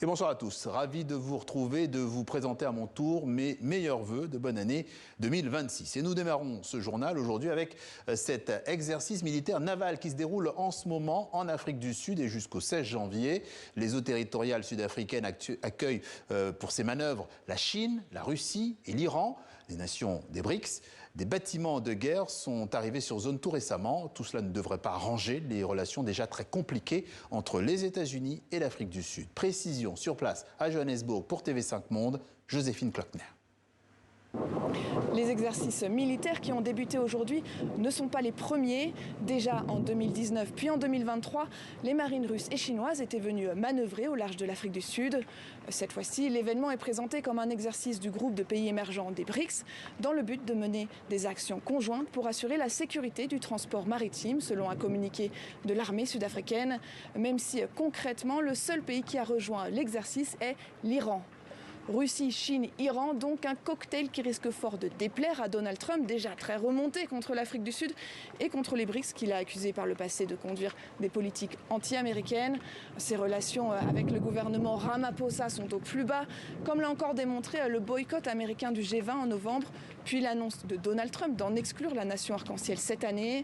Et bonsoir à tous, ravi de vous retrouver, de vous présenter à mon tour mes meilleurs vœux de bonne année 2026. Et nous démarrons ce journal aujourd'hui avec cet exercice militaire naval qui se déroule en ce moment en Afrique du Sud et jusqu'au 16 janvier. Les eaux territoriales sud-africaines accueillent pour ces manœuvres la Chine, la Russie et l'Iran, les nations des BRICS. Des bâtiments de guerre sont arrivés sur zone tout récemment. Tout cela ne devrait pas arranger les relations déjà très compliquées entre les États-Unis et l'Afrique du Sud. Précision sur place à Johannesburg pour TV5 Monde, Joséphine Klockner. Les exercices militaires qui ont débuté aujourd'hui ne sont pas les premiers. Déjà en 2019 puis en 2023, les marines russes et chinoises étaient venues manœuvrer au large de l'Afrique du Sud. Cette fois-ci, l'événement est présenté comme un exercice du groupe de pays émergents des BRICS dans le but de mener des actions conjointes pour assurer la sécurité du transport maritime, selon un communiqué de l'armée sud-africaine, même si concrètement le seul pays qui a rejoint l'exercice est l'Iran. Russie, Chine, Iran, donc un cocktail qui risque fort de déplaire à Donald Trump, déjà très remonté contre l'Afrique du Sud et contre les BRICS qu'il a accusé par le passé de conduire des politiques anti-américaines. Ses relations avec le gouvernement Ramaphosa sont au plus bas, comme l'a encore démontré le boycott américain du G20 en novembre, puis l'annonce de Donald Trump d'en exclure la nation arc-en-ciel cette année.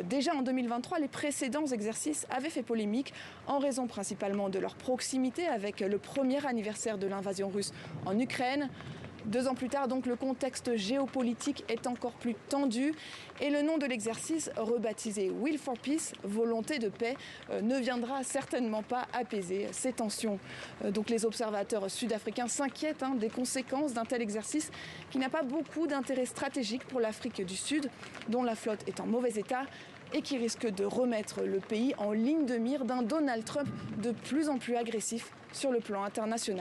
Déjà en 2023, les précédents exercices avaient fait polémique en raison principalement de leur proximité avec le premier anniversaire de l'invasion russe en Ukraine. 2 ans plus tard, donc, le contexte géopolitique est encore plus tendu et le nom de l'exercice, rebaptisé Will for Peace, volonté de paix, ne viendra certainement pas apaiser ces tensions. Donc les observateurs sud-africains s'inquiètent des conséquences d'un tel exercice qui n'a pas beaucoup d'intérêt stratégique pour l'Afrique du Sud, dont la flotte est en mauvais état et qui risque de remettre le pays en ligne de mire d'un Donald Trump de plus en plus agressif sur le plan international.